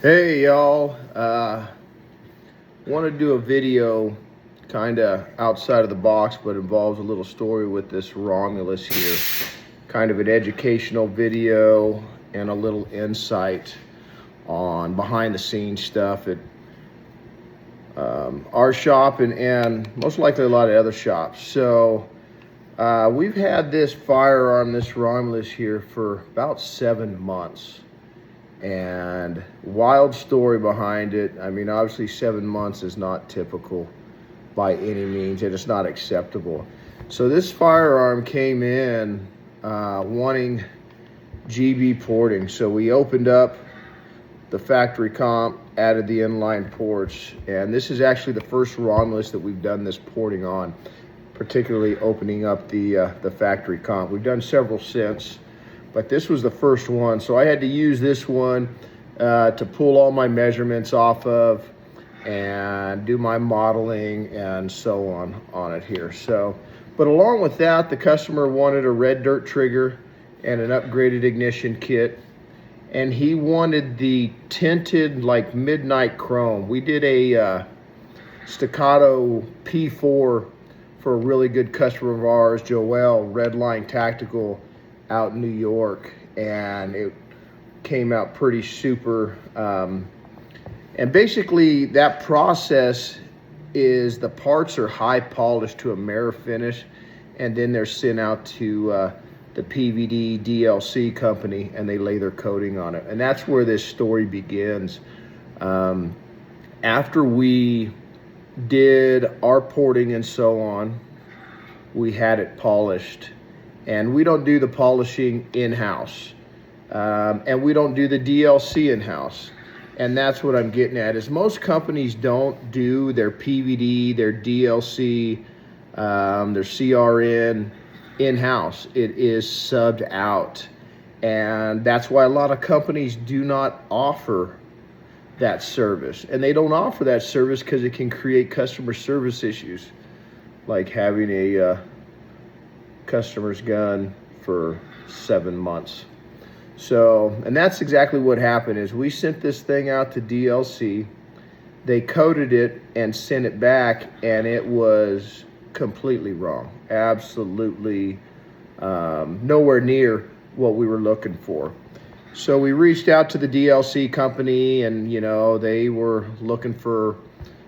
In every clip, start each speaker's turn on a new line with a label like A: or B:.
A: Hey y'all, want to do a video kind of outside of the box, but involves a little story with this Romulus here. Kind of an educational video and a little insight on behind the scenes stuff at our shop and most likely a lot of other shops. So we've had this firearm, this Romulus here, for about 7 months. And wild story behind it. I mean, obviously 7 months is not typical by any means, and it's not acceptable. So this firearm came in wanting GB porting. So we opened up the factory comp, added the inline ports, and this is actually the first Romulus that we've done this porting on, particularly opening up the factory comp. We've done several since, but this was the first one. So I had to use this one to pull all my measurements off of and do my modeling and so on it here. So, but along with that, the customer wanted a red dirt trigger and an upgraded ignition kit. And he wanted the tinted like midnight chrome. We did a staccato P4 for a really good customer of ours, Joel, Redline Tactical, out in New York, and it came out pretty super. And basically that process is the parts are high polished to a mirror finish, and then they're sent out to the PVD DLC company, and they lay their coating on it. And that's where this story begins. After we did our porting and so on, we had it polished. And we don't do the polishing in-house. And we don't do the DLC in-house. And that's what I'm getting at, is most companies don't do their PVD, their DLC, their CRN in-house. It is subbed out. And that's why a lot of companies do not offer that service. And they don't offer that service because it can create customer service issues, like having a customer's gun for 7 months. So, and that's exactly what happened. Is we sent this thing out to DLC, they coated it and sent it back, and it was completely wrong. Absolutely nowhere near what we were looking for. So we reached out to the DLC company, and they were looking for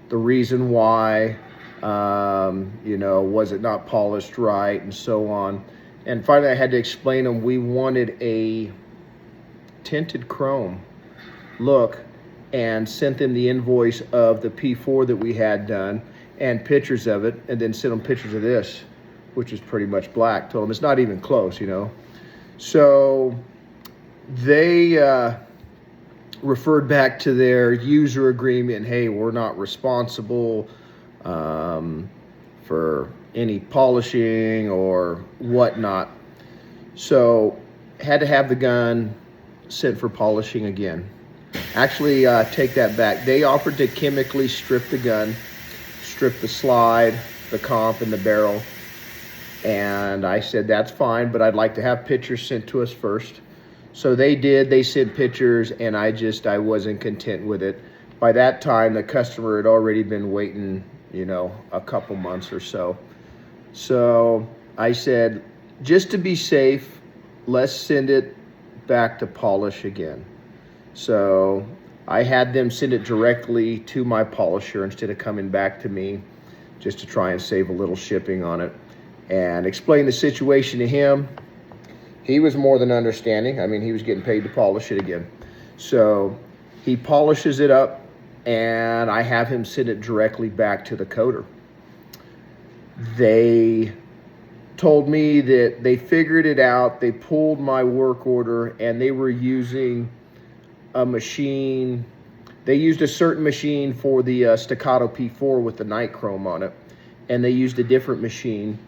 A: the reason why. Was it not polished right, and so on. And finally I had to explain them we wanted a tinted chrome look, and sent them the invoice of the P4 that we had done and pictures of it, and then sent them pictures of this, which is pretty much black. Told them it's not even close, So they referred back to their user agreement. Hey, we're not responsible for any polishing or whatnot. So had to have the gun sent for polishing again. Actually, take that back. They offered to chemically strip the gun, strip the slide, the comp, and the barrel. And I said, that's fine, but I'd like to have pictures sent to us first. So they did. They sent pictures, and I wasn't content with it. By that time, the customer had already been waiting, a couple months or so. So I said, just to be safe, let's send it back to polish again. So I had them send it directly to my polisher instead of coming back to me, just to try and save a little shipping on it, and explain the situation to him. He was more than understanding. I mean, he was getting paid to polish it again. So he polishes it up, and I have him send it directly back to the coder. They told me that they figured it out. They pulled my work order, and they were using a machine. They used a certain machine for the staccato P4 with the night chrome on it, and they used a different machine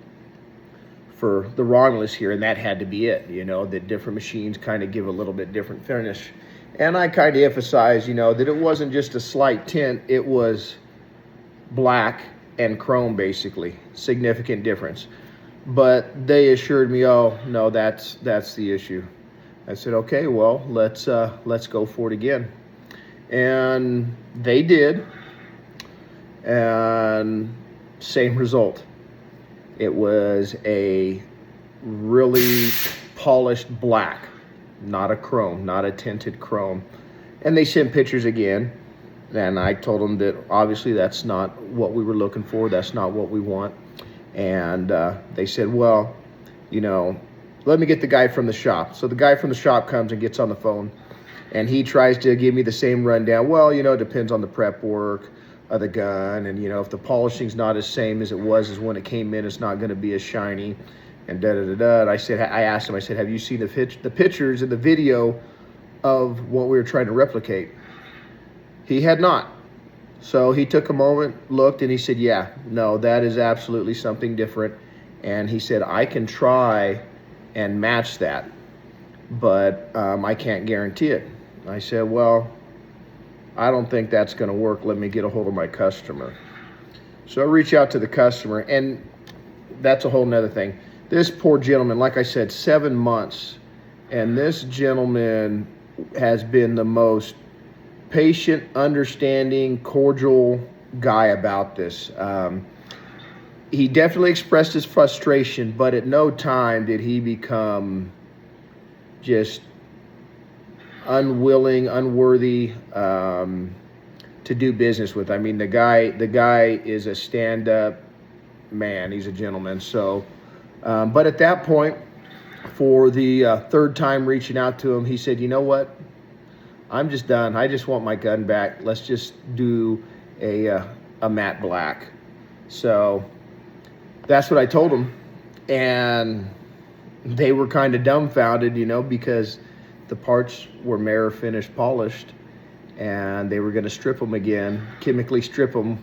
A: for the Romulus here, and that had to be it. That different machines kind of give a little bit different finish. And I kind of emphasized, that it wasn't just a slight tint, it was black and chrome, basically. Significant difference. But they assured me, oh, no, that's the issue. I said, okay, well, let's go for it again. And they did, and same result. It was a really polished black, not a chrome, not a tinted chrome. And they sent pictures again, and I told them that obviously that's not what we were looking for, that's not what we want. And they said, well, you know, let me get the guy from the shop. So the guy from the shop comes and gets on the phone, and he tries to give me the same rundown. Well, you know, it depends on the prep work of the gun, and you know, if the polishing's not as same as it was as when it came in, it's not going to be as shiny, and da da da da. And I asked him, I said, have you seen the pictures and the video of what we were trying to replicate? He had not. So he took a moment, looked, and he said, yeah, no, that is absolutely something different. And he said, I can try and match that, but I can't guarantee it. I said, well, I don't think that's going to work. Let me get a hold of my customer. So I reach out to the customer, and that's a whole nother thing. This poor gentleman, like I said, 7 months, and this gentleman has been the most patient, understanding, cordial guy about this. He definitely expressed his frustration, but at no time did he become just unwilling, unworthy to do business with. I mean, the guy is a stand-up man. He's a gentleman. So, but at that point, for the third time reaching out to him, he said, you know what? I'm just done. I just want my gun back. Let's just do a matte black. So that's what I told him. And they were kind of dumbfounded, you know, because the parts were mirror finished, polished, and they were going to strip them again, chemically strip them.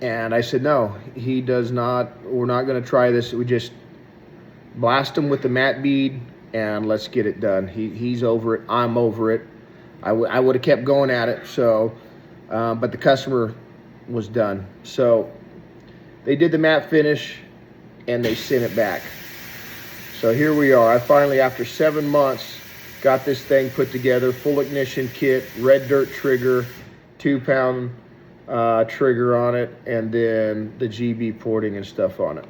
A: And I said, no, he does not. We're not going to try this. We just blast him with the matte bead and let's get it done. He's over it. I'm over it. I would have kept going at it. So, but the customer was done. So they did the matte finish and they sent it back. So here we are. I finally, after 7 months, got this thing put together, full ignition kit, red dirt trigger, 2-pound trigger on it, and then the GB porting and stuff on it.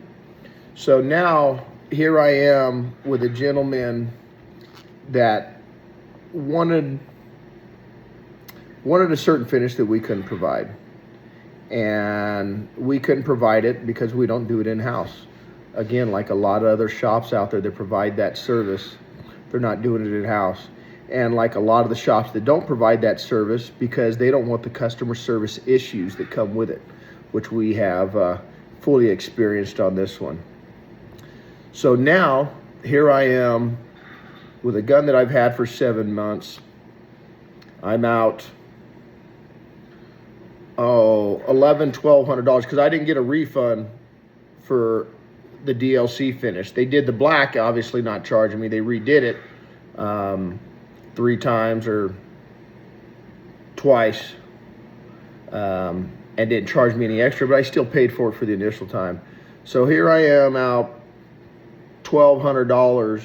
A: So now here I am with a gentleman that wanted a certain finish that we couldn't provide. And we couldn't provide it because we don't do it in-house. Again, like a lot of other shops out there that provide that service, they're not doing it in-house. And like a lot of the shops that don't provide that service, because they don't want the customer service issues that come with it, which we have fully experienced on this one. So now, here I am with a gun that I've had for 7 months. I'm out $1,100-$1,200 because I didn't get a refund for the DLC finish. They did the black, obviously not charging me. They redid it 3 times or twice and didn't charge me any extra, but I still paid for it for the initial time. So here I am out $1,200,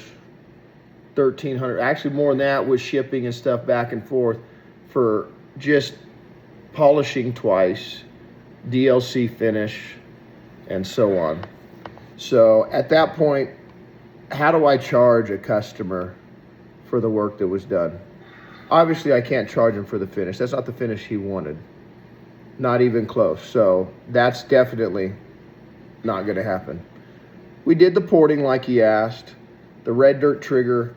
A: $1,300, actually more than that with shipping and stuff back and forth for just polishing twice, DLC finish, and so on. So at that point, how do I charge a customer for the work that was done? Obviously, I can't charge him for the finish. That's not the finish he wanted. Not even close. So that's definitely not going to happen. We did the porting like he asked, the red dirt trigger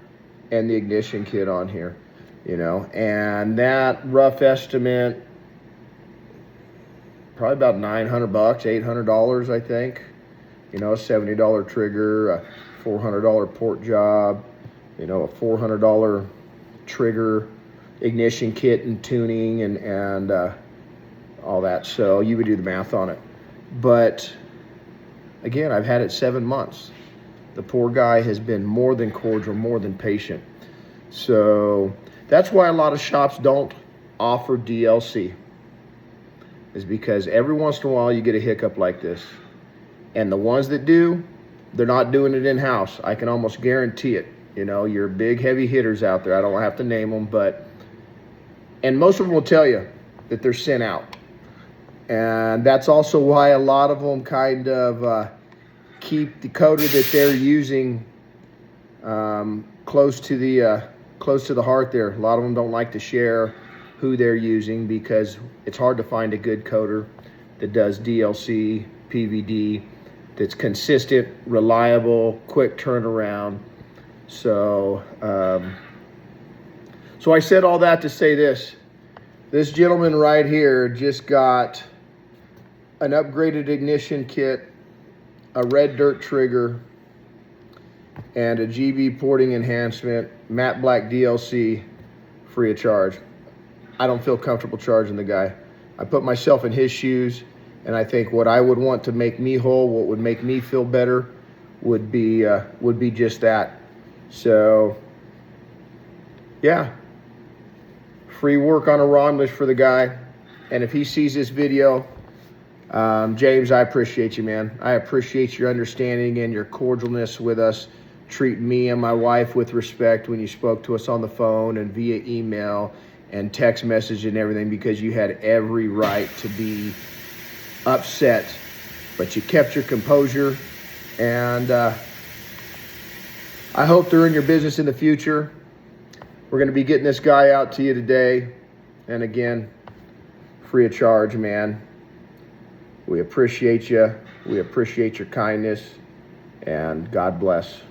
A: and the ignition kit on here, you know, and that rough estimate, probably about $900, $800, I think. You know, a $70 trigger, a $400 port job, you know, a $400 trigger, ignition kit and tuning and all that. So you would do the math on it. But again, I've had it 7 months. The poor guy has been more than cordial, more than patient. So that's why a lot of shops don't offer DLC, is because every once in a while you get a hiccup like this. And the ones that do, they're not doing it in-house. I can almost guarantee it. You know, your big heavy hitters out there. I don't have to name them, and most of them will tell you that they're sent out. And that's also why a lot of them kind of keep the coater that they're using close to the heart there. A lot of them don't like to share who they're using because it's hard to find a good coater that does DLC, PVD, that's consistent, reliable, quick turnaround. So, so I said all that to say this. This gentleman right here just got an upgraded ignition kit, a red dirt trigger, and a GB porting enhancement, matte black DLC, free of charge. I don't feel comfortable charging the guy. I put myself in his shoes, and I think what I would want to make me whole, what would make me feel better, would be just that. So, yeah, free work on a Romulus for the guy. And if he sees this video, James, I appreciate you, man. I appreciate your understanding and your cordialness with us, treating me and my wife with respect when you spoke to us on the phone and via email and text message and everything, because you had every right to be upset, but you kept your composure. And I hope they're in your business in the future. We're going to be getting this guy out to you today. And again, free of charge, man. We appreciate you. We appreciate your kindness. And God bless.